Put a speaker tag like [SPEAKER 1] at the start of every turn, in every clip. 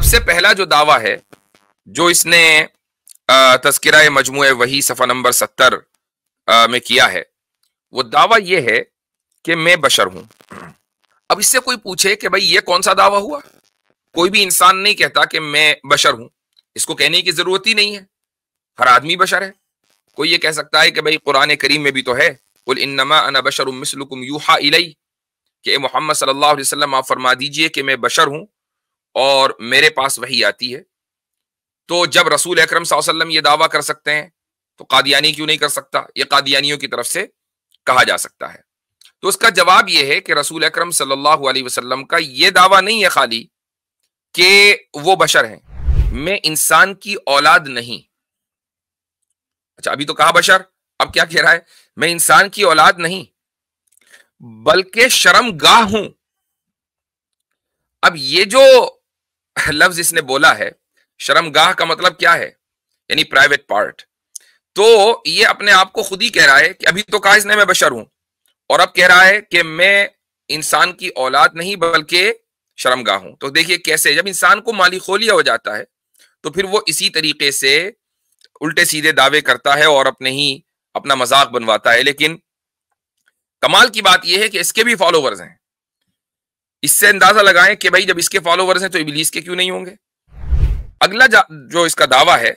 [SPEAKER 1] سے پہلا جو دعویٰ ہے جو اس نے تذکرہ مجموعہ وحی صفحہ نمبر 70 میں کیا ہے، وہ دعویٰ یہ ہے کہ میں بشر ہوں۔ اب اس سے کوئی پوچھے کہ بھئی یہ کون سا دعویٰ ہوا؟ کوئی بھی انسان نہیں کہتا کہ میں بشر ہوں، اس کو کہنے کی ضرورت ہی نہیں ہے، ہر آدمی بشر ہے۔ کوئی یہ کہہ سکتا ہے کہ بھئی قرآن کریم میں بھی تو ہے قُلْ إِنَّمَا أَنَا بَشَرٌ مِثْلُكُمْ يُوحَىٰ إِلَيَّ، کہ اے محمد صلی اللہ علیہ وسلم آپ فرما دیجئے کہ میں بشر ہوں اور میرے پاس وحی آتی ہے۔ تو جب رسول اکرم صلی اللہ علیہ وسلم یہ دعویٰ کر سکتے ہیں تو قادیانی کیوں نہیں کر سکتا؟ یہ قادیانیوں کی طرف سے کہا جا سکتا ہے۔ تو اس کا جواب یہ ہے کہ رسول اکرم صلی اللہ علیہ وسلم کا یہ دعویٰ نہیں ہے خالی کہ وہ بشر ہیں، میں انسان کی اولاد نہیں۔ اچھا، ابھی تو کہا بشر، اب کیا کہہ رہا ہے؟ میں انسان کی اولاد نہیں بلکہ شرم گاہ ہوں۔ اب یہ جو لفظ اس نے بولا ہے، شرم گاہ کا مطلب کیا ہے؟ یعنی پرائیویٹ پارٹ۔ تو یہ اپنے آپ کو خود ہی کہہ رہا ہے کہ ابھی تو کہا اس نے میں بشر ہوں، اور اب کہہ رہا ہے کہ میں انسان کی اولاد نہیں بلکہ شرم گاہ ہوں۔ تو دیکھیے کیسے جب انسان کو مالی خولیا ہو جاتا ہے تو پھر وہ اسی طریقے سے الٹے سیدھے دعوے کرتا ہے اور اپنا مذاق بنواتا ہے۔ لیکن کمال کی بات یہ ہے کہ اس کے بھی فالوورز ہیں۔ اس سے اندازہ لگائیں کہ بھائی جب اس کے فالوورز ہیں تو ابلیس کے کیوں نہیں ہوں گے؟ اگلا جو اس کا دعویٰ ہے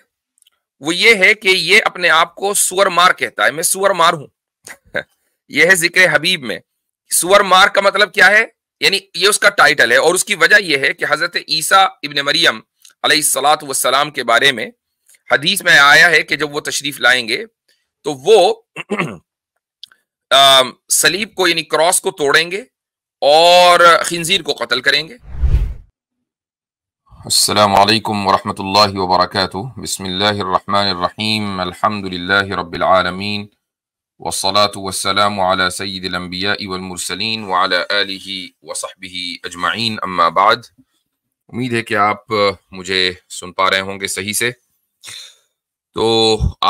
[SPEAKER 1] وہ یہ ہے کہ یہ اپنے آپ کو سور مار کہتا ہے، میں سور مار ہوں۔ یہ ہے ذکر حبیب میں۔ سور مار کا مطلب کیا ہے؟ یعنی یہ اس کا ٹائٹل ہے، اور اس کی وجہ یہ ہے کہ حضرت عیسیٰ ابن مریم علیہ الصلاۃ والسلام کے بارے میں حدیث میں آیا ہے کہ جب وہ تشریف لائیں گے تو وہ صلیب کو یعنی کراس کو توڑیں گے اور خنزیر کو قتل کریں گے۔ السلام علیکم ورحمۃ اللہ وبرکاتہ۔ بسم اللہ الرحمن الرحیم، الحمد للہ رب العالمین، والصلاة والسلام على سید الانبیاء والمرسلین وعلى آلہ وصحبہ اجمعین، اما بعد۔ امید ہے کہ آپ مجھے سن پا رہے ہوں گے صحیح سے۔ تو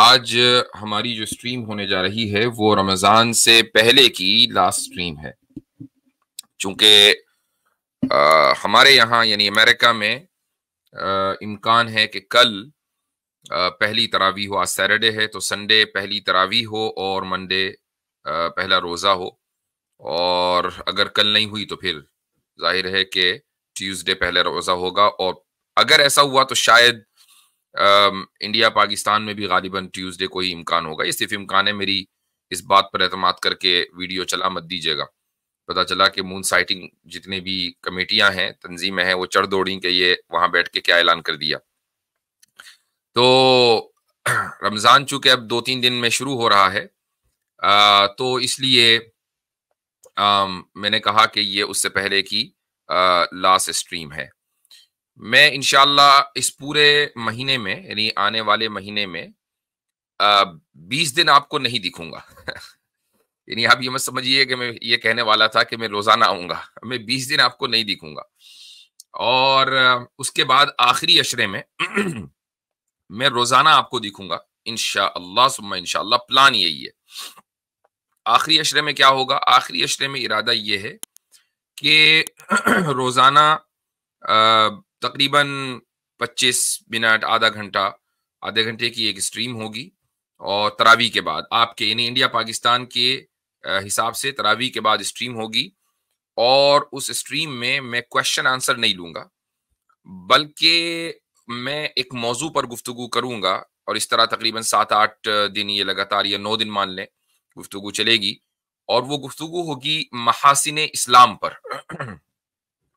[SPEAKER 1] آج ہماری جو سٹریم ہونے جا رہی ہے وہ رمضان سے پہلے کی لاسٹ سٹریم ہے، چونکہ ہمارے یہاں یعنی امریکہ میں امکان ہے کہ کل پہلی تراویح ہو۔ آج سیٹرڈے ہے تو سنڈے پہلی تراویح ہو اور منڈے پہلا روزہ ہو، اور اگر کل نہیں ہوئی تو پھر ظاہر ہے کہ ٹیوزڈے پہلا روزہ ہوگا، اور اگر ایسا ہوا تو شاید انڈیا پاکستان میں بھی غالباً ٹیوزڈے کو ہی امکان ہوگا۔ یہ صرف امکان ہے، میری اس بات پر اعتماد کر کے ویڈیو چلا مت دیجیے گا۔ پتہ چلا کہ مون سائٹنگ جتنے بھی کمیٹیاں ہیں، تنظیمیں ہیں، وہ چڑھ دوڑیں کہ یہ وہاں بیٹھ کے کیا اعلان کر دیا۔ تو رمضان چونکہ اب 2-3 دن میں شروع ہو رہا ہے، تو اس لیے میں نے کہا کہ یہ اس سے پہلے کی لاسٹ سٹریم ہے۔ میں انشاءاللہ اس پورے مہینے میں یعنی آنے والے مہینے میں 20 دن آپ کو نہیں دکھوں گا۔ یعنی آپ یہ مت سمجھیے کہ میں یہ کہنے والا تھا کہ میں روزانہ آؤں گا، میں 20 دن آپ کو نہیں دکھوں گا، اور اس کے بعد آخری عشرے میں میں روزانہ آپ کو دکھوں گا انشاءاللہ ثم انشاءاللہ۔ پلان یہی ہے۔ آخری عشرے میں کیا ہوگا؟ آخری عشرے میں ارادہ یہ ہے کہ روزانہ تقریباً 25 منٹ، آدھے گھنٹے کی ایک سٹریم ہوگی، اور تراویح کے بعد آپ کے یعنی انڈیا پاکستان کے حساب سے تراویح کے بعد سٹریم ہوگی، اور اس سٹریم میں کویشچن آنسر نہیں لوں گا بلکہ میں ایک موضوع پر گفتگو کروں گا، اور اس طرح تقریباً 7-8 دن یہ لگاتار یا 9 دن مان لیں گفتگو چلے گی، اور وہ گفتگو ہوگی محاسن اسلام پر۔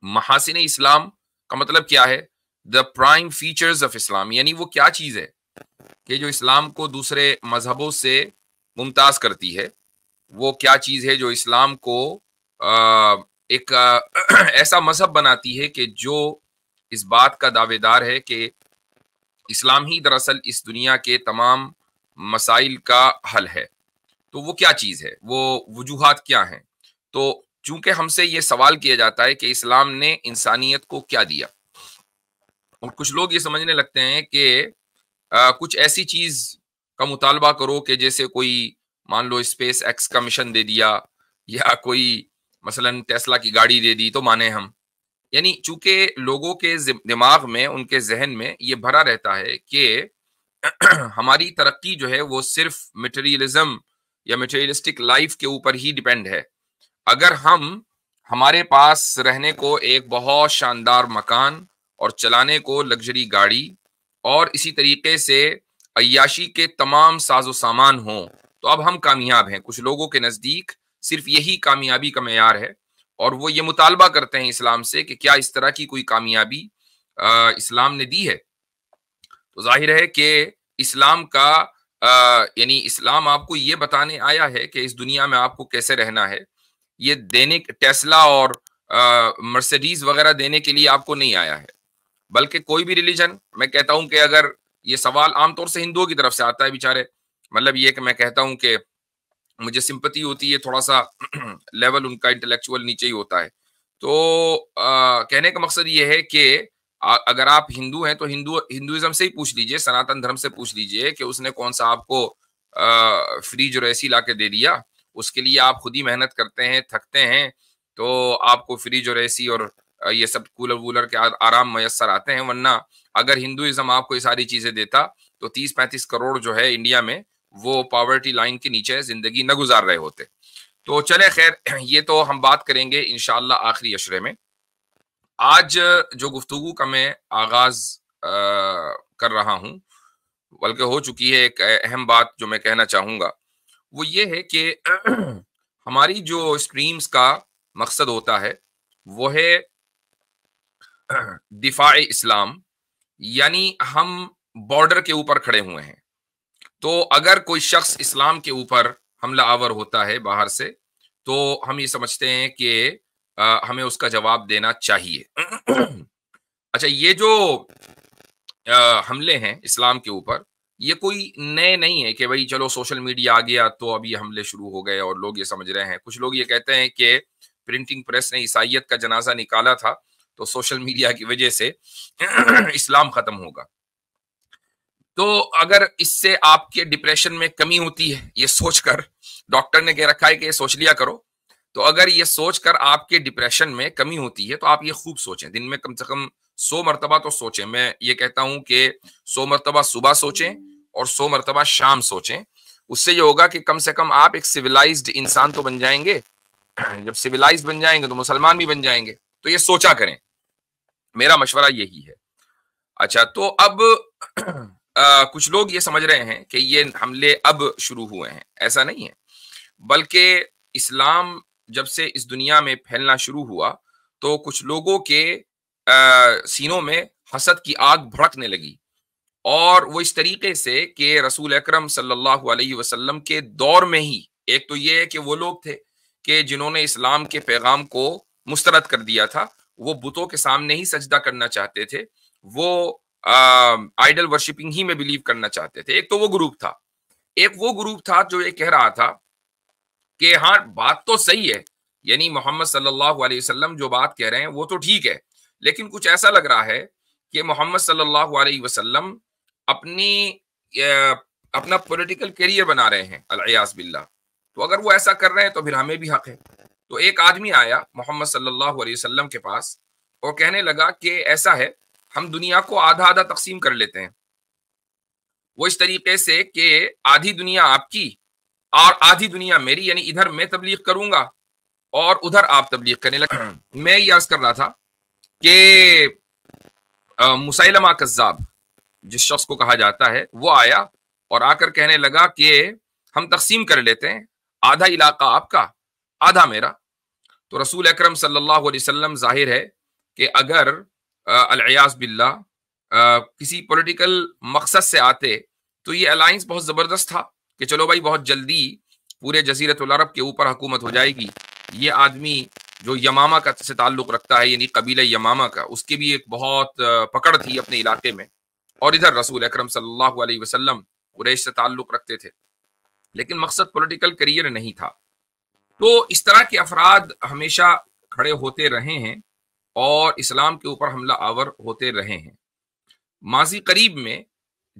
[SPEAKER 1] محاسن اسلام کا مطلب کیا ہے؟ دا پرائم فیچرز آف اسلام، یعنی وہ کیا چیز ہے کہ جو اسلام کو دوسرے مذہبوں سے ممتاز کرتی ہے، وہ کیا چیز ہے جو اسلام کو ایک ایسا مذہب بناتی ہے کہ جو اس بات کا دعوے دار ہے کہ اسلام ہی دراصل اس دنیا کے تمام مسائل کا حل ہے۔ تو وہ کیا چیز ہے، وہ وجوہات کیا ہیں؟ تو چونکہ ہم سے یہ سوال کیا جاتا ہے کہ اسلام نے انسانیت کو کیا دیا، اور کچھ لوگ یہ سمجھنے لگتے ہیں کہ کچھ ایسی چیز کا مطالبہ کرو کہ جیسے کوئی مان لو اسپیس ایکس کا مشن دے دیا، یا کوئی مثلا ٹیسلا کی گاڑی دے دی تو مانے ہم، یعنی چونکہ لوگوں کے دماغ میں، ان کے ذہن میں یہ بھرا رہتا ہے کہ ہماری ترقی جو ہے وہ صرف میٹیریلزم یا میٹیریلسٹک لائف کے اوپر ہی ڈیپینڈ ہے. اگر ہمارے پاس رہنے کو ایک بہت شاندار مکان اور چلانے کو لگژری گاڑی اور اسی طریقے سے عیاشی کے تمام ساز و سامان ہوں تو اب ہم کامیاب ہیں. کچھ لوگوں کے نزدیک صرف یہی کامیابی کا معیار ہے، اور وہ یہ مطالبہ کرتے ہیں اسلام سے کہ کیا اس طرح کی کوئی کامیابی اسلام نے دی ہے. تو ظاہر ہے کہ اسلام کا یعنی اسلام آپ کو یہ بتانے آیا ہے کہ اس دنیا میں آپ کو کیسے رہنا ہے. یہ دینے ٹیسلا اور مرسیڈیز وغیرہ دینے کے لیے آپ کو نہیں آیا ہے. بلکہ کوئی بھی ریلیجن، میں کہتا ہوں کہ اگر یہ سوال عام طور سے ہندوؤں کی طرف سے آتا ہے بیچارے، مطلب یہ کہ میں کہتا ہوں کہ مجھے سمپتی ہوتی ہے، تھوڑا سا لیول ان کا انٹلیکچوئل نیچے ہی ہوتا ہے. تو کہنے کا مقصد یہ ہے کہ اگر آپ ہندو ہیں تو ہندوازم سے ہی پوچھ لیجئے، سناتن دھرم سے پوچھ لیجئے کہ اس نے کون سا آپ کو فریج اور ایسی لا کے دے دیا. اس کے لیے آپ خود ہی محنت کرتے ہیں، تھکتے ہیں، تو آپ کو فریج اور ایسی اور یہ سب کولر وولر کے آرام میسر آتے ہیں. ورنہ اگر ہندوازم آپ کو یہ ساری چیزیں دیتا تو 30-35 کروڑ جو ہے انڈیا میں وہ پاورٹی لائن کے نیچے زندگی نہ گزار رہے ہوتے. تو چلے خیر، یہ تو ہم بات کریں گے انشاءاللہ آخری اشرے میں. آج جو گفتگو کا میں آغاز کر رہا ہوں، بلکہ ہو چکی ہے، ایک اہم بات جو میں کہنا چاہوں گا وہ یہ ہے کہ ہماری جو اسٹریمز کا مقصد ہوتا ہے وہ ہے دفاع اسلام. یعنی ہم بارڈر کے اوپر کھڑے ہوئے ہیں، تو اگر کوئی شخص اسلام کے اوپر حملہ آور ہوتا ہے باہر سے تو ہم یہ سمجھتے ہیں کہ ہمیں اس کا جواب دینا چاہیے. اچھا، یہ جو حملے ہیں اسلام کے اوپر، یہ کوئی نئے نہیں ہے کہ بھئی چلو سوشل میڈیا آ گیا تو اب یہ حملے شروع ہو گئے اور لوگ یہ سمجھ رہے ہیں. کچھ لوگ یہ کہتے ہیں کہ پرنٹنگ پریس نے عیسائیت کا جنازہ نکالا تھا تو سوشل میڈیا کی وجہ سے اسلام ختم ہوگا. تو اگر اس سے آپ کے ڈپریشن میں کمی ہوتی ہے، یہ سوچ کر، ڈاکٹر نے کہہ رکھا ہے کہ یہ سوچ لیا کرو، تو اگر یہ سوچ کر آپ کے ڈپریشن میں کمی ہوتی ہے تو آپ یہ خوب سوچیں. دن میں کم سے کم 100 مرتبہ تو سوچیں. میں یہ کہتا ہوں کہ 100 مرتبہ صبح سوچیں اور 100 مرتبہ شام سوچیں. اس سے یہ ہوگا کہ کم سے کم آپ ایک سویلائزڈ انسان تو بن جائیں گے. جب سویلائزڈ بن جائیں گے تو مسلمان بھی بن جائیں گے. تو یہ سوچا کریں، میرا مشورہ یہی ہے. اچھا، تو اب کچھ لوگ یہ سمجھ رہے ہیں کہ یہ حملے اب شروع ہوئے ہیں. ایسا نہیں ہے، بلکہ اسلام جب سے اس دنیا میں پھیلنا شروع ہوا تو کچھ لوگوں کے سینوں میں حسد کی آگ بھڑکنے لگی، اور وہ اس طریقے سے کہ رسول اکرم صلی اللہ علیہ وسلم کے دور میں ہی ایک تو یہ ہے کہ وہ لوگ تھے کہ جنہوں نے اسلام کے پیغام کو مسترد کر دیا تھا. وہ بتوں کے سامنے ہی سجدہ کرنا چاہتے تھے، وہ آئیڈل ورشپنگ ہی میں بلیو کرنا چاہتے تھے. ایک تو وہ گروپ تھا. ایک وہ گروپ تھا جو یہ کہہ رہا تھا کہ ہاں بات تو صحیح ہے، یعنی محمد صلی اللہ علیہ وسلم جو بات کہہ رہے ہیں وہ تو ٹھیک ہے، لیکن کچھ ایسا لگ رہا ہے کہ محمد صلی اللہ علیہ وسلم اپنا پولیٹیکل کیریئر بنا رہے ہیں العیاذ باللہ. تو اگر وہ ایسا کر رہے ہیں تو پھر ہمیں بھی حق ہے. تو ایک آدمی آیا محمد صلی اللہ علیہ وسلم کے پاس اور کہنے لگا کہ ایسا ہے، ہم دنیا کو آدھا آدھا تقسیم کر لیتے ہیں. وہ اس طریقے سے کہ آدھی دنیا آپ کی اور آدھی دنیا میری، یعنی ادھر میں تبلیغ کروں گا اور ادھر آپ تبلیغ کرنے لگے. میں یہ عرض کر رہا تھا کہ مسیلمہ کذاب جس شخص کو کہا جاتا ہے وہ آیا اور آ کر کہنے لگا کہ ہم تقسیم کر لیتے ہیں، آدھا علاقہ آپ کا آدھا میرا. تو رسول اکرم صلی اللہ علیہ وسلم ظاہر ہے کہ اگر العیاذ باللہ کسی پولیٹیکل مقصد سے آتے تو یہ الائنس بہت زبردست تھا کہ چلو بھائی بہت جلدی پورے جزیرۃ العرب کے اوپر حکومت ہو جائے گی. یہ آدمی جو یمامہ کا سے تعلق رکھتا ہے، یعنی قبیلہ یمامہ کا، اس کی بھی ایک بہت پکڑ تھی اپنے علاقے میں، اور ادھر رسول اکرم صلی اللہ علیہ وسلم قریش سے تعلق رکھتے تھے، لیکن مقصد پولیٹیکل کیریئر نہیں تھا. تو اس طرح کے افراد ہمیشہ کھڑے ہوتے رہے ہیں اور اسلام کے اوپر حملہ آور ہوتے رہے ہیں. ماضی قریب میں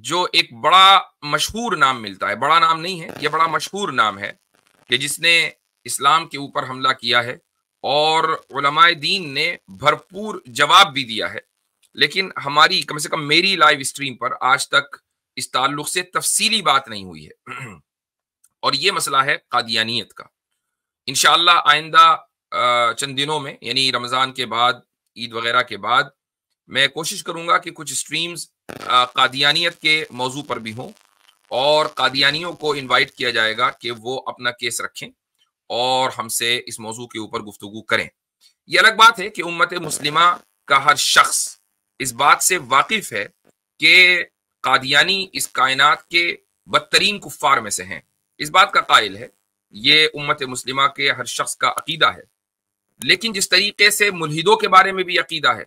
[SPEAKER 1] جو ایک بڑا مشہور نام ملتا ہے، بڑا نام نہیں ہے، یہ بڑا مشہور نام ہے کہ جس نے اسلام کے اوپر حملہ کیا ہے، اور علماء دین نے بھرپور جواب بھی دیا ہے، لیکن ہماری کم سے کم میری لائیو اسٹریم پر آج تک اس تعلق سے تفصیلی بات نہیں ہوئی ہے اور یہ مسئلہ ہے قادیانیت کا۔ انشاءاللہ آئندہ چند دنوں میں، یعنی رمضان کے بعد، عید وغیرہ کے بعد، میں کوشش کروں گا کہ کچھ اسٹریمز قادیانیت کے موضوع پر بھی ہوں اور قادیانیوں کو انوائٹ کیا جائے گا کہ وہ اپنا کیس رکھیں اور ہم سے اس موضوع کے اوپر گفتگو کریں۔ یہ الگ بات ہے کہ امت مسلمہ کا ہر شخص اس بات سے واقف ہے کہ قادیانی اس کائنات کے بدترین کفار میں سے ہیں، اس بات کا قائل ہے، یہ امت مسلمہ کے ہر شخص کا عقیدہ ہے۔ لیکن جس طریقے سے ملحدوں کے بارے میں بھی عقیدہ ہے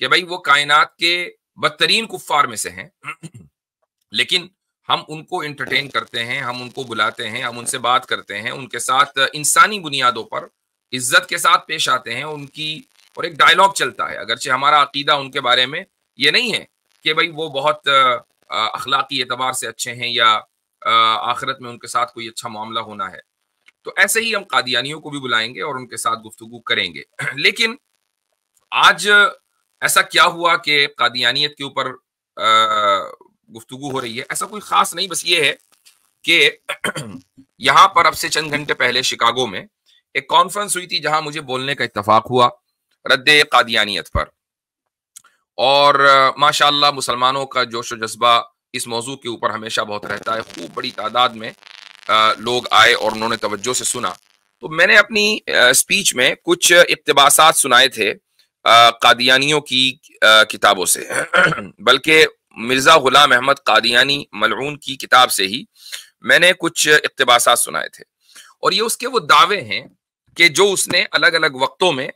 [SPEAKER 1] کہ بھائی وہ کائنات کے بدترین کفار میں سے ہیں، لیکن ہم ان کو انٹرٹین کرتے ہیں، ہم ان کو بلاتے ہیں، ہم ان سے بات کرتے ہیں، ان کے ساتھ انسانی بنیادوں پر عزت کے ساتھ پیش آتے ہیں، ان کی اور ایک ڈائلاگ چلتا ہے، اگرچہ ہمارا عقیدہ ان کے بارے میں یہ نہیں ہے کہ بھائی وہ بہت اخلاقی اعتبار سے اچھے ہیں یا آخرت میں ان کے ساتھ کوئی اچھا معاملہ ہونا ہے، تو ایسے ہی ہم قادیانیوں کو بھی بلائیں گے اور ان کے ساتھ گفتگو کریں گے۔ لیکن آج ایسا کیا ہوا کہ قادیانیت کے اوپر گفتگو ہو رہی ہے؟ ایسا کوئی خاص نہیں، بس یہ ہے کہ یہاں پر اب سے چند گھنٹے پہلے شکاگو میں ایک کانفرنس ہوئی تھی جہاں مجھے بولنے کا اتفاق ہوا رد قادیانیت پر، اور ماشاءاللہ مسلمانوں کا جوش و جذبہ اس موضوع کے اوپر ہمیشہ بہت رہتا ہے، خوب بڑی تعداد میں لوگ آئے اور انہوں نے توجہ سے سنا۔ تو میں نے اپنی اسپیچ میں کچھ اقتباسات سنائے تھے قادیانیوں کی کتابوں سے، بلکہ مرزا غلام احمد قادیانی ملعون کی کتاب سے ہی میں نے کچھ اقتباسات سنائے تھے، اور یہ اس کے وہ دعوے ہیں کہ جو اس نے الگ الگ وقتوں میں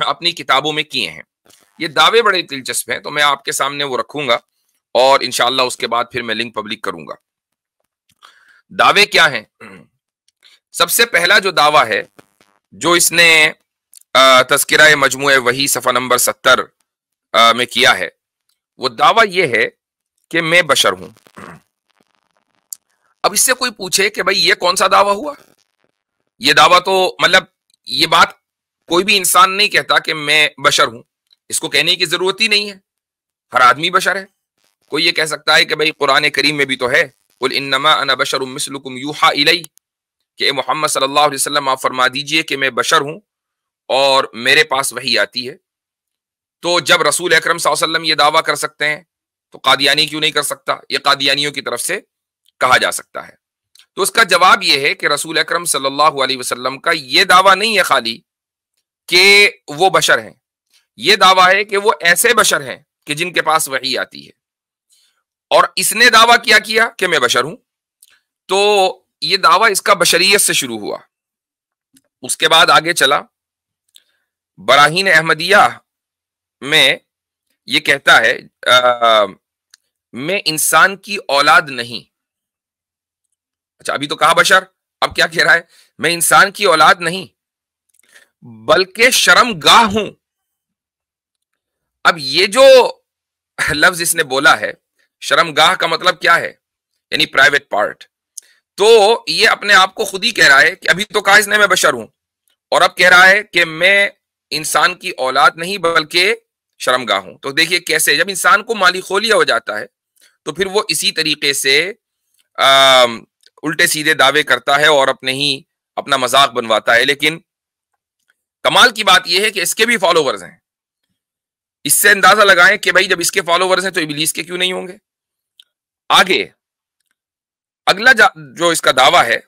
[SPEAKER 1] اپنی کتابوں میں کیے ہیں۔ یہ دعوے بڑے دلچسپ ہیں، تو میں آپ کے سامنے وہ رکھوں گا اور انشاءاللہ اس کے بعد پھر میں لنک پبلک کروں گا۔ دعوے کیا ہیں؟ سب سے پہلا جو دعویٰ ہے جو اس نے تذکرہ مجموعہ وحی صفحہ نمبر 70 میں کیا ہے، وہ دعویٰ یہ ہے کہ میں بشر ہوں۔ اب اس سے کوئی پوچھے کہ بھئی یہ کون سا دعویٰ ہوا؟ یہ دعویٰ تو مطلب یہ بات کوئی بھی انسان نہیں کہتا کہ میں بشر ہوں، اس کو کہنے کی ضرورت ہی نہیں ہے، ہر آدمی بشر ہے۔ کوئی یہ کہہ سکتا ہے کہ بھئی قرآن کریم میں بھی تو ہے قل انما انا بشر مثلکم یوحی الی، کہ اے محمد صلی اللہ علیہ وسلم آپ فرما دیجئے کہ میں بشر ہوں اور میرے پاس وحی آتی ہے۔ تو جب رسول اکرم صلی اللہ علیہ وسلم یہ دعویٰ کر سکتے ہیں تو قادیانی کیوں نہیں کر سکتا؟ یہ قادیانیوں کی طرف سے کہا جا سکتا ہے۔ تو اس کا جواب یہ ہے کہ رسول اکرم صلی اللہ علیہ وسلم کا یہ دعویٰ نہیں ہے خالی کہ وہ بشر ہیں، یہ دعویٰ ہے کہ وہ ایسے بشر ہیں کہ جن کے پاس وحی آتی ہے، اور اس نے دعویٰ کیا کہ میں بشر ہوں، تو یہ دعویٰ اس کا بشریت سے شروع ہوا۔ اس کے بعد آگے چلا، براہین احمدیہ میں یہ کہتا ہے میں انسان کی اولاد نہیں۔ اچھا، ابھی تو کہا بشر، اب کیا کہہ رہا ہے؟ میں انسان کی اولاد نہیں بلکہ شرم گاہ ہوں۔ اب یہ جو لفظ اس نے بولا ہے، شرم گاہ کا مطلب کیا ہے؟ یعنی پرائیویٹ پارٹ۔ تو یہ اپنے آپ کو خود ہی کہہ رہا ہے کہ ابھی تو کہا اس نے میں بشر ہوں، اور اب کہہ رہا ہے کہ میں انسان کی اولاد نہیں بلکہ شرم گاہ ہوں۔ تو دیکھیے کیسے جب انسان کو مالی خولیا ہو جاتا ہے تو پھر وہ اسی طریقے سے الٹے سیدھے دعوے کرتا ہے اور اپنا مذاق بنواتا ہے۔ لیکن کمال کی بات یہ ہے کہ اس کے بھی فالوورز ہیں۔ اس سے اندازہ لگائیں کہ بھائی جب اس کے فالوورز ہیں تو ابلیس کے کیوں نہیں ہوں گے؟ آگے اگلا جو اس کا دعویٰ ہے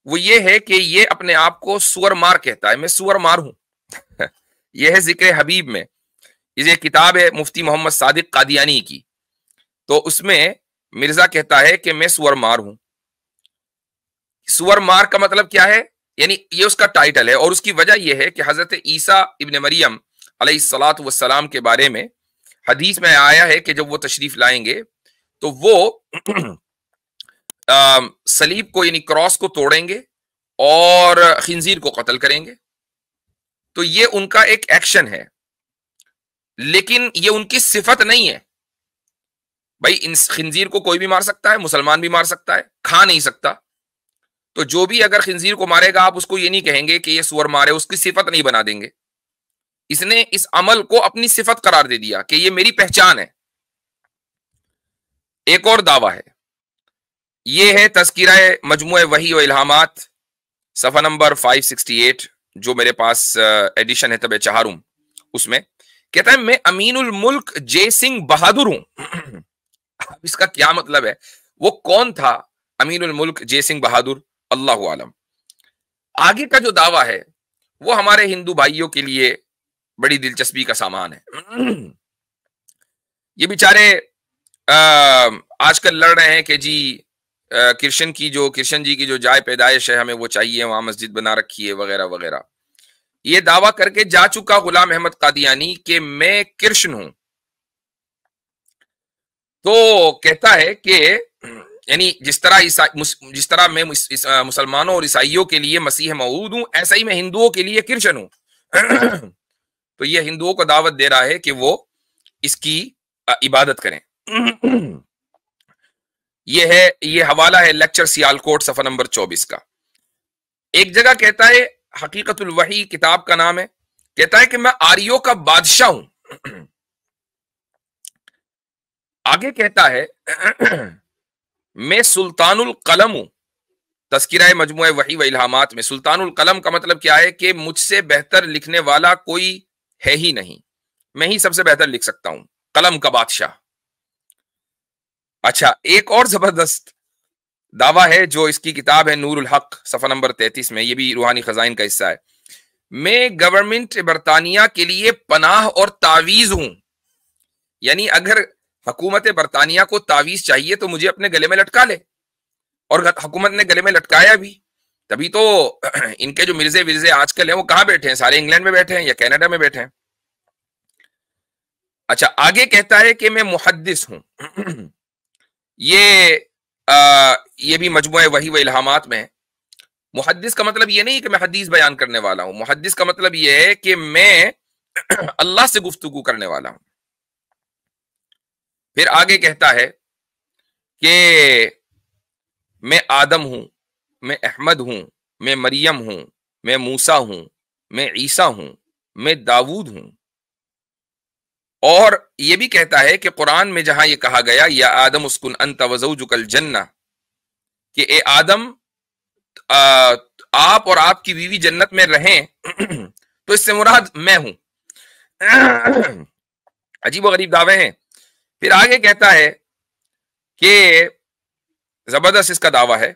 [SPEAKER 1] وہ یہ ہے کہ یہ اپنے آپ کو سور مار کہتا ہے، میں سور مار ہوں۔ یہ ہے ذکر حبیب میں، یہ کتاب ہے مفتی محمد صادق قادیانی کی، تو اس میں مرزا کہتا ہے کہ میں سور مار ہوں۔ سور مار کا مطلب کیا ہے؟ یعنی یہ اس کا ٹائٹل ہے، اور اس کی وجہ یہ ہے کہ حضرت عیسیٰ ابن مریم علیہ الصلاۃ والسلام کے بارے میں حدیث میں آیا ہے کہ جب وہ تشریف لائیں گے تو وہ صلیب کو یعنی کراس کو توڑیں گے اور خنزیر کو قتل کریں گے۔ تو یہ ان کا ایک ایکشن ہے، لیکن یہ ان کی صفت نہیں ہے۔ بھائی ان خنزیر کو کوئی بھی مار سکتا ہے، مسلمان بھی مار سکتا ہے، کھا نہیں سکتا۔ تو جو بھی اگر خنزیر کو مارے گا آپ اس کو یہ نہیں کہیں گے کہ یہ سور مارے، اس کی صفت نہیں بنا دیں گے. اس نے اس عمل کو اپنی صفت قرار دے دیا کہ یہ میری پہچان ہے. ایک اور دعویٰ ہے، یہ ہے تذکرہ مجموعہ وحی و الہامات صفحہ نمبر 568 جو میرے پاس ایڈیشن ہے طبع چہارم. اس میں کہتا ہے میں امین الملک جے سنگھ بہادر ہوں. اب اس کا کیا مطلب ہے؟ وہ کون تھا امین الملک جے سنگھ بہادر؟ اللہ عالم. آگے کا جو دعویٰ ہے وہ ہمارے ہندو بھائیوں کے لیے بڑی دلچسپی کا سامان ہے. یہ بیچارے آج کل لڑ رہے ہیں کہ جی کرشن جی کی جو جائے پیدائش ہے ہمیں وہ چاہیے، وہاں مسجد بنا رکھی ہے وغیرہ وغیرہ. یہ دعویٰ کر کے جا چکا غلام احمد قادیانی کہ میں کرشن ہوں. تو کہتا ہے کہ یعنی جس طرح میں مسلمانوں اور عیسائیوں کے لیے مسیح موعود ہوں، ایسا ہی میں ہندوؤں کے لیے کرشن ہوں. تو یہ ہندوؤں کو دعوت دے رہا ہے کہ وہ اس کی عبادت کریں. یہ حوالہ ہے لیکچر سیالکوٹ صفحہ نمبر 24 کا. ایک جگہ کہتا ہے، حقیقت الوحی کتاب کا نام ہے، کہتا ہے کہ میں آریوں کا بادشاہ ہوں. آگے کہتا ہے میں سلطان القلم ہوں. تذکرہ مجموعہ وحی و الہامات میں سلطان القلم کا مطلب کیا ہے کہ مجھ سے بہتر لکھنے والا کوئی ہے ہی نہیں، میں ہی سب سے بہتر لکھ سکتا ہوں، قلم کا بادشاہ. اچھا، ایک اور زبردست دعویٰ ہے جو اس کی کتاب ہے نور الحق صفحہ نمبر 33 میں، یہ بھی روحانی خزائن کا حصہ ہے. میں گورنمنٹ برطانیہ کے لیے پناہ اور تعویذ ہوں. یعنی اگر حکومت برطانیہ کو تعویذ چاہیے تو مجھے اپنے گلے میں لٹکا لے، اور حکومت نے گلے میں لٹکایا بھی. تبھی تو ان کے جو مرزے آج کل ہیں وہ کہاں بیٹھے ہیں؟ سارے انگلینڈ میں بیٹھے ہیں یا کینیڈا میں بیٹھے ہیں. اچھا، آگے کہتا ہے کہ میں محدث ہوں. یہ بھی مجموعہ وحی و الہامات میں ہے. محدث کا مطلب یہ نہیں کہ میں حدیث بیان کرنے والا ہوں، محدث کا مطلب یہ ہے کہ میں اللہ سے گفتگو کرنے والا ہوں. پھر آگے کہتا ہے کہ میں آدم ہوں، میں احمد ہوں، میں مریم ہوں، میں موسیٰ ہوں، میں عیسیٰ ہوں، میں داؤد ہوں. اور یہ بھی کہتا ہے کہ قرآن میں جہاں یہ کہا گیا یا آدم اسکن انت وزوجک الجنہ، کہ اے آدم آپ اور آپ کی بیوی جنت میں رہیں، تو اس سے مراد میں ہوں. عجیب و غریب دعوے ہیں. پھر آگے کہتا ہے کہ زبردست اس کا دعویٰ ہے،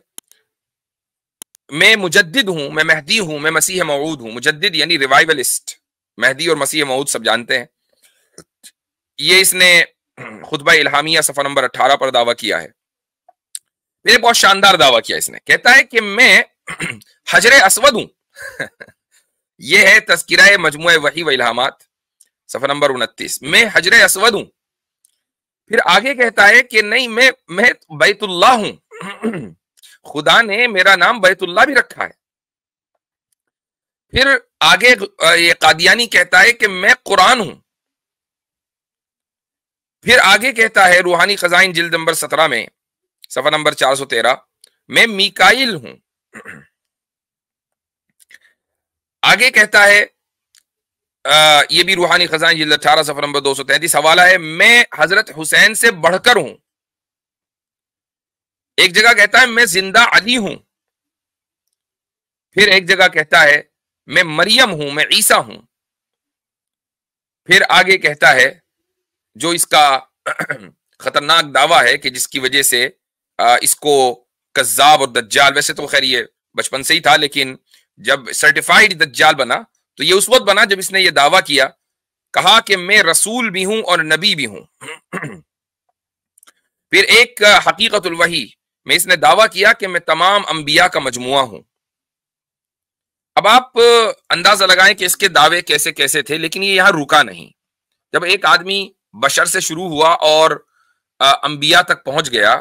[SPEAKER 1] میں مجدد ہوں، میں مہدی ہوں، میں مسیح موعود ہوں. مجدد یعنی ریوائولسٹ. مہدی اور مسیح موعود سب جانتے ہیں. یہ اس نے خطبہ الہامیہ صفحہ نمبر 18 پر دعویٰ کیا ہے. میرے بہت شاندار دعویٰ کیا اس نے. کہتا ہے کہ میں حجر اسود ہوں. یہ ہے تذکرہ مجموعہ وحی و الہامات صفحہ نمبر 29. میں حجر اسود ہوں. پھر آگے کہتا ہے کہ نہیں، میں بیت اللہ ہوں، خدا نے میرا نام بیت اللہ بھی رکھا ہے. پھر آگے یہ قادیانی کہتا ہے کہ میں قرآن ہوں. پھر آگے کہتا ہے روحانی خزائن جلد نمبر 17 میں صفحہ نمبر 413، میں میکائیل ہوں. آگے کہتا ہے یہ بھی روحانی خزائن جلد 18 صفحہ نمبر 233 حوالہ ہے، میں حضرت حسین سے بڑھ کر ہوں. ایک جگہ کہتا ہے میں زندہ علی ہوں. پھر ایک جگہ کہتا ہے میں مریم ہوں، میں عیسیٰ ہوں. پھر آگے کہتا ہے جو اس کا خطرناک دعویٰ ہے کہ جس کی وجہ سے اس کو کذاب اور دجال، ویسے تو خیر یہ بچپن سے ہی تھا، لیکن جب سرٹیفائیڈ دجال بنا تو یہ اس وقت بنا جب اس نے یہ دعویٰ کیا، کہا کہ میں رسول بھی ہوں اور نبی بھی ہوں. پھر ایک حقیقت الوحی میں اس نے دعویٰ کیا کہ میں تمام انبیاء کا مجموعہ ہوں. اب آپ اندازہ لگائیں کہ اس کے دعوے کیسے کیسے تھے، لیکن یہ یہاں رکا نہیں. جب ایک آدمی بشر سے شروع ہوا اور انبیاء تک پہنچ گیا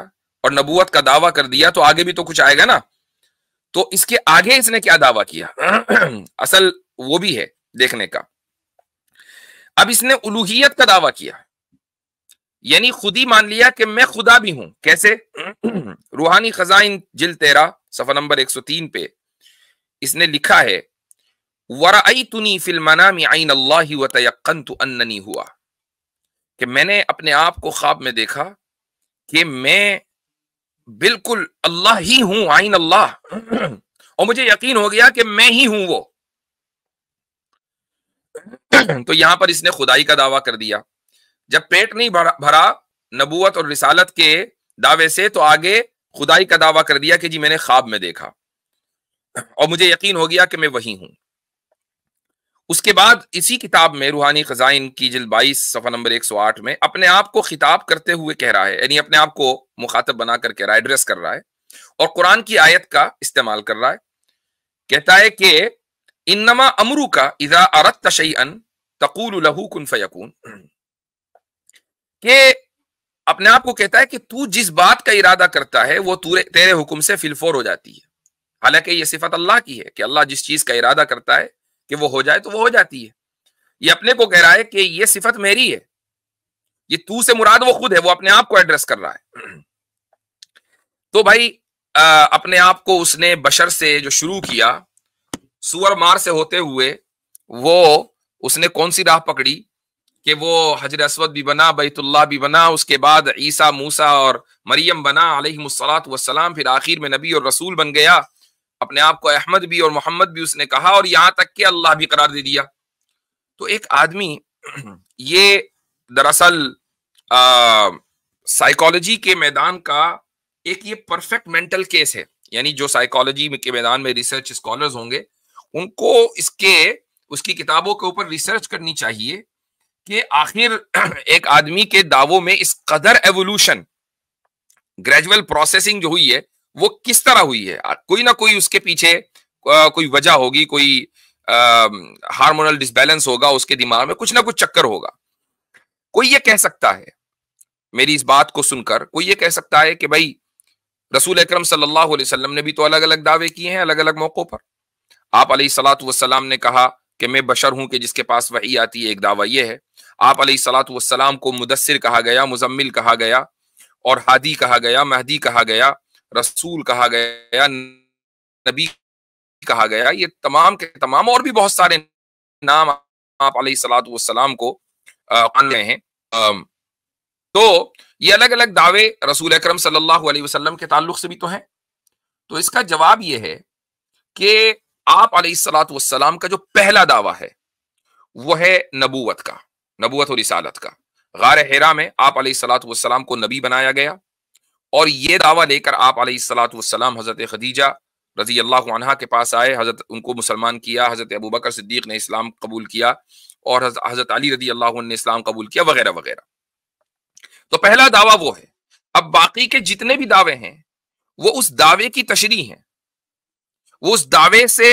[SPEAKER 1] اور نبوت کا دعویٰ کر دیا تو آگے بھی تو کچھ آئے گا نا. تو اس کے آگے اس نے کیا دعویٰ کیا اصل وہ بھی ہے دیکھنے کا. اب اس نے الوہیت کا دعویٰ کیا، یعنی خود ہی مان لیا کہ میں خدا بھی ہوں. کیسے؟ روحانی خزائن جلد 13 صفحہ نمبر 103 پہ اس نے لکھا ہے وَرَأَيْتُنِي فِي الْمَنَامِ عَيْنَ اللَّهِ وَتَيَقَّنْتُ أَنَّنِي ہوا، کہ میں نے اپنے آپ کو خواب میں دیکھا کہ میں بالکل اللہ ہی ہوں، عین اللہ، اور مجھے یقین ہو گیا کہ میں ہی ہوں وہ۔ تو یہاں پر اس نے خدائی کا دعویٰ کر دیا۔ جب پیٹ نہیں بھرا نبوت اور رسالت کے دعوے سے، تو آگے خدائی کا دعویٰ کر دیا کہ جی میں نے خواب میں دیکھا اور مجھے یقین ہو گیا کہ میں وہی ہوں۔ اس کے بعد اسی کتاب میں روحانی خزائن کی جلد 22 صفحہ نمبر 108 میں اپنے آپ کو خطاب کرتے ہوئے کہہ رہا ہے، یعنی اپنے آپ کو مخاطب بنا کر کہہ رہا ہے، ایڈریس کر رہا ہے، اور قرآن کی آیت کا استعمال کر رہا ہے۔ کہتا ہے کہ انما امرک اذا اردت شیئا تقول له کن فیکون، کہ اپنے آپ کو کہتا ہے کہ تو جس بات کا ارادہ کرتا ہے وہ تیرے حکم سے فی الفور ہو جاتی ہے۔ حالانکہ یہ صفت اللہ کی ہے کہ اللہ جس چیز کا ارادہ کرتا ہے کہ وہ ہو جائے تو وہ ہو جاتی ہے۔ یہ اپنے کو کہہ رہا ہے کہ یہ صفت میری ہے، یہ تو سے مراد وہ خود ہے، وہ اپنے آپ کو ایڈریس کر رہا ہے۔ تو بھائی اپنے آپ کو اس نے بشر سے جو شروع کیا، سور مار سے ہوتے ہوئے وہ اس نے کون سی راہ پکڑی کہ وہ حجر اسود بھی بنا، بیت اللہ بھی بنا، اس کے بعد عیسیٰ، موسیٰ اور مریم بنا علیہم الصلاۃ والسلام، پھر آخر میں نبی اور رسول بن گیا، اپنے آپ کو احمد بھی اور محمد بھی اس نے کہا، اور یہاں تک کہ اللہ بھی قرار دے دیا۔ تو ایک آدمی، یہ دراصل سائیکالوجی کے میدان کا ایک یہ پرفیکٹ مینٹل کیس ہے، یعنی جو سائیکالوجی کے میدان میں ریسرچ اسکالرز ہوں گے ان کو اس کی کتابوں کے اوپر ریسرچ کرنی چاہیے کہ آخر ایک آدمی کے دعووں میں اس قدر ایوولوشن، گریجول پروسیسنگ جو ہوئی ہے وہ کس طرح ہوئی ہے۔ کوئی نہ کوئی اس کے پیچھے کوئی وجہ ہوگی، کوئی ہارمونل ڈسبیلنس ہوگا اس کے دماغ میں، کچھ نہ کچھ چکر ہوگا۔ کوئی یہ کہہ سکتا ہے، میری اس بات کو سن کر کوئی یہ کہہ سکتا ہے کہ بھائی رسول اکرم صلی اللہ علیہ وسلم نے بھی تو الگ الگ دعوے کیے ہیں الگ الگ موقعوں پر۔ آپ علیہ الصلاۃ والسلام نے کہا کہ میں بشر ہوں کہ جس کے پاس وحی آتی ہے، ایک دعویٰ یہ ہے۔ آپ علیہ الصلاۃ والسلام کو مدثر کہا گیا، مزمل کہا گیا، اور ہادی کہا گیا، مہدی کہا گیا، رسول کہا گیا، نبی کہا گیا، یہ تمام کے تمام اور بھی بہت سارے نام آپ علیہ الصلاۃ والسلام کو قانے ہیں۔ تو یہ الگ الگ دعوے رسول اکرم صلی اللہ علیہ وسلم کے تعلق سے بھی تو ہیں۔ تو اس کا جواب یہ ہے کہ آپ علیہ الصلاۃ والسلام کا جو پہلا دعویٰ ہے وہ ہے نبوت کا، نبوت و رسالت کا۔ غار حرا میں آپ علیہ الصلاۃ والسلام کو نبی بنایا گیا، اور یہ دعویٰ لے کر آپ علیہ الصلاۃ والسلام حضرت خدیجہ رضی اللہ عنہا کے پاس آئے، حضرت ان کو مسلمان کیا، حضرت ابوبکر صدیق نے اسلام قبول کیا، اور حضرت علی رضی اللہ عنہ نے اسلام قبول کیا، وغیرہ وغیرہ۔ تو پہلا دعویٰ وہ ہے۔ اب باقی کے جتنے بھی دعوے ہیں وہ اس دعوے کی تشریح ہیں، وہ اس دعوے سے،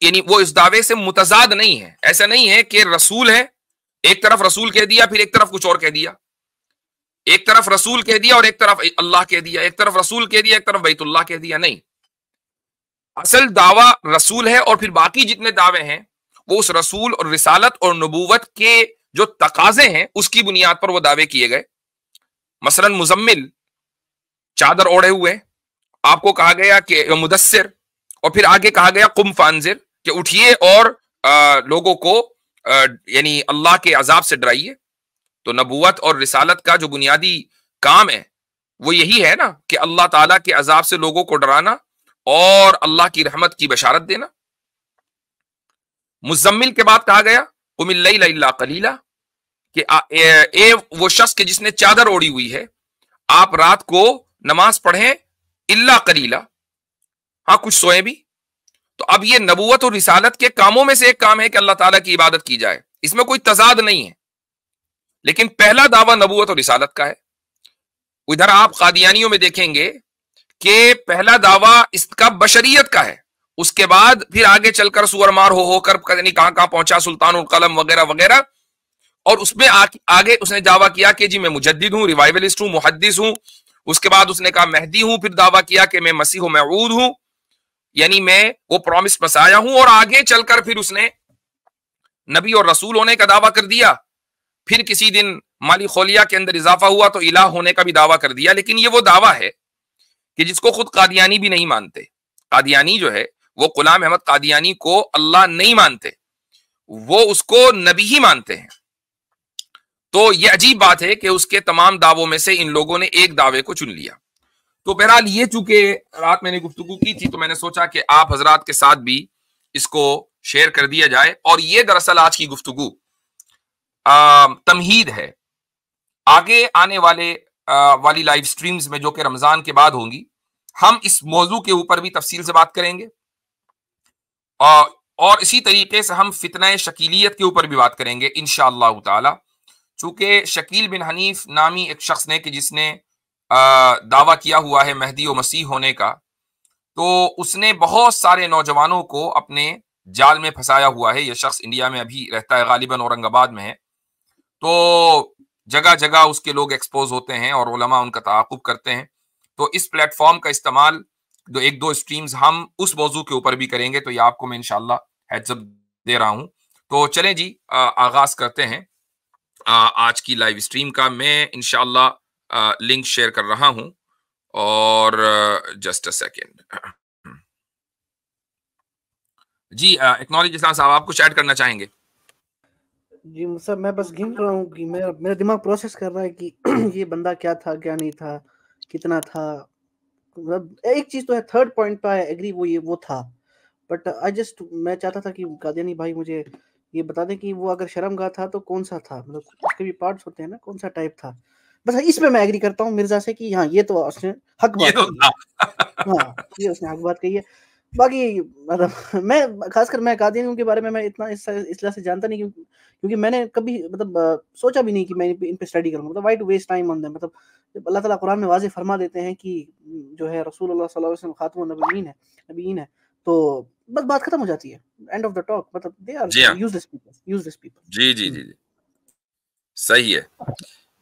[SPEAKER 1] یعنی وہ اس دعوے سے متضاد نہیں ہے۔ ایسا نہیں ہے کہ رسول ہے، ایک طرف رسول کہہ دیا پھر ایک طرف کچھ اور کہہ دیا، ایک طرف رسول کہہ دیا اور ایک طرف اللہ کہہ دیا، ایک طرف رسول کہہ دیا ایک طرف بیت اللہ کہہ دیا، نہیں۔ اصل دعویٰ رسول ہے، اور پھر باقی جتنے دعوے ہیں وہ اس رسول اور رسالت اور نبوت کے جو تقاضے ہیں اس کی بنیاد پر وہ دعوے کیے گئے۔ مثلا مزمل، چادر اوڑھے ہوئے، آپ کو کہا گیا کہ مدثر، اور پھر آگے کہا گیا قم فانذر، کہ اٹھیے اور لوگوں کو یعنی اللہ کے عذاب سے ڈرائیے۔ تو نبوت اور رسالت کا جو بنیادی کام ہے وہ یہی ہے نا کہ اللہ تعالیٰ کے عذاب سے لوگوں کو ڈرانا اور اللہ کی رحمت کی بشارت دینا۔ مزمل کے بعد کہا گیا قم اللیل الا قلیلا، کہ وہ شخص کے جس نے چادر اوڑھی ہوئی ہے آپ رات کو نماز پڑھیں الا قلیلا، ہاں کچھ سوئیں بھی۔ تو اب یہ نبوت اور رسالت کے کاموں میں سے ایک کام ہے کہ اللہ تعالیٰ کی عبادت کی جائے، اس میں کوئی تضاد نہیں ہے، لیکن پہلا دعویٰ نبوت اور رسالت کا ہے۔ ادھر آپ قادیانیوں میں دیکھیں گے کہ پہلا دعویٰ اس کا بشریت کا ہے، اس کے بعد پھر آگے چل کر سور مار ہو کر کہاں کہاں پہنچا، سلطان القلم وغیرہ وغیرہ، اور اس میں آگے اس نے دعویٰ کیا کہ جی میں مجدد ہوں، ریوائولسٹ ہوں، محدث ہوں۔ اس کے بعد اس نے کہا مہدی ہوں، پھر دعویٰ کیا کہ میں مسیح و موعود ہوں، یعنی میں وہ پرومس مسایا ہوں، اور آگے چل کر پھر اس نے نبی اور رسول ہونے کا دعویٰ کر دیا۔ پھر کسی دن مالی خولیہ کے اندر اضافہ ہوا تو الہ ہونے کا بھی دعویٰ کر دیا۔ لیکن یہ وہ دعویٰ ہے کہ جس کو خود قادیانی بھی نہیں مانتے، قادیانی جو ہے وہ غلام احمد قادیانی کو اللہ نہیں مانتے، وہ اس کو نبی ہی مانتے ہیں. تو یہ عجیب بات ہے کہ اس کے تمام دعووں میں سے ان لوگوں نے ایک دعوے کو چن لیا. تو بہرحال یہ چونکہ رات میں نے گفتگو کی تھی تو میں نے سوچا کہ آپ حضرات کے ساتھ بھی اس کو شیئر کر دیا جائے. اور یہ دراصل آج کی گفتگو تمہید ہے آگے آنے والی لائیو سٹریمز میں جو کہ رمضان کے بعد ہوں گی. ہم اس موضوع کے اوپر بھی تفصیل سے بات کریں گے اور اسی طریقے سے ہم فتنہ شکیلیت کے اوپر بھی بات کریں گے انشاءاللہ تعالی. چونکہ شکیل بن حنیف نامی ایک شخص نے کہ جس نے دعویٰ کیا ہوا ہے مہدی و مسیح ہونے کا، تو اس نے بہت سارے نوجوانوں کو اپنے جال میں پھنسایا ہوا ہے. یہ شخص انڈیا میں ابھی رہتا ہے، غالباً اورنگ آباد میں ہے. تو جگہ جگہ اس کے لوگ ایکسپوز ہوتے ہیں اور علماء ان کا تعاقب کرتے ہیں. تو اس پلیٹ فارم کا استعمال ایک دو سٹریمز ہم اس موضوع کے اوپر بھی کریں گے. تو یہ آپ کو میں انشاءاللہ ہیڈز اپ دے رہا ہوں. تو چلیں جی آغاز کرتے ہیں آج کی لائیو سٹریم کا. میں انشاءاللہ لنک شیئر کر رہا ہوں اور جسٹ اے سیکنڈ. جی اکنالج اسلام صاحب آپ کچھ ایڈ کرنا چاہیں گے؟
[SPEAKER 2] جی صاحب میں بس گن رہا ہوں کہ میرا دماغ پروسیس کر رہا ہے کہ یہ بندہ کیا تھا کیا نہیں تھا کتنا تھا. ایک چیز تو ہے تھرڈ پوائنٹ پہ ایگری وہ تھا، بٹ میں چاہتا تھا کہ قادیانی بھائی مجھے یہ بتا دیں کہ وہ اگر شرم گاہ تھا تو کون سا تھا، مطلب اس کے بھی پارٹس ہوتے ہیں نا، کون سا ٹائپ تھا. بس اس پہ میں ایگری کرتا ہوں مرزا سے کہ ہاں یہ تو اس نے حق بات کہی ہے. ہاں یہ اس نے حق بات کہی ہے. باقی مطلب میں خاص کر میں قادیانیوں کے بارے میں اتنا اس طرح سے جانتا نہیں کیونکہ میں نے کبھی مطلب سوچا بھی نہیں کہ میں ان پہ اسٹڈی کروں. مطلب why to waste time on them. مطلب اللہ تعالیٰ قرآن میں واضح فرما دیتے ہیں کہ جو ہے رسول اللہ صلی اللہ علیہ وسلم خاتم النبیین ہے تو بس بات ختم ہو جاتی ہے. And of the talk. مطلب دے آر یوزلیس پیپل.
[SPEAKER 1] جی جی جی صحیح ہے.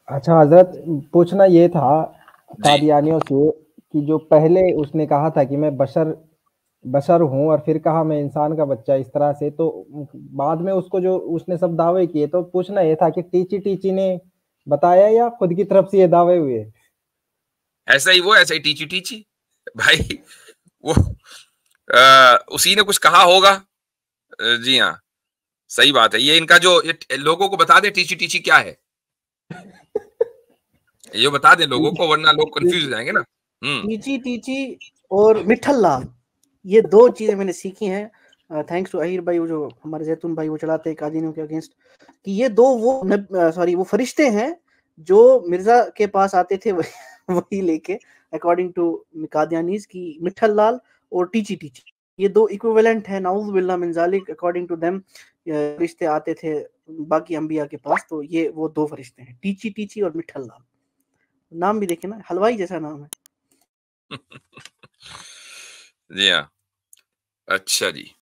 [SPEAKER 3] اچھا حضرت پوچھنا یہ تھا قادیانیوں سے کہ جو پہلے اس نے کہا تھا کہ میں بشر ہوں اور پھر کہا میں انسان کا بچہ اس طرح سے، تو بعد میں اس کو جو اس نے سب دعوے کیے، تو پوچھنا یہ تھا کہ ٹیچی نے بتایا یا خود کی طرف سے یہ دعوے ہوئے؟
[SPEAKER 1] ایسا ہی ٹیچی بھائی وہ اسی نے کچھ کہا ہوگا. جی ہاں صحیح بات ہے. یہ ان کا جو لوگوں کو بتا دیں ٹیچی کیا ہے، یہ بتا دیں لوگوں کو ورنہ لوگ کنفیوز ہو جائیں گے نا.
[SPEAKER 2] ٹیچی اور مٹھل لال یہ دو چیزیں میں نے سیکھی ہیں تھینکس ٹو اہیر بھائی جو ہمارے زیتون بھائی وہ چلاتے ہیں قادیانیوں کے اگینسٹ، کہ یہ دو وہ فرشتے ہیں جو مرزا کے پاس آتے تھے وہی لے کے اکارڈنگ ٹو قادیانیز کی مٹھل لال اور ٹیچی یہ دو ایکویولنٹ ہیں. نعوذ باللہ من ذالک اکارڈنگ ٹو دیم فرشتے آتے تھے باقی انبیاء کے پاس. تو یہ وہ دو فرشتے ہیں ٹیچی اور مٹھل لال. نام بھی دیکھیں نا حلوائی جیسا نام ہے.
[SPEAKER 1] جی ہاں اچھا جی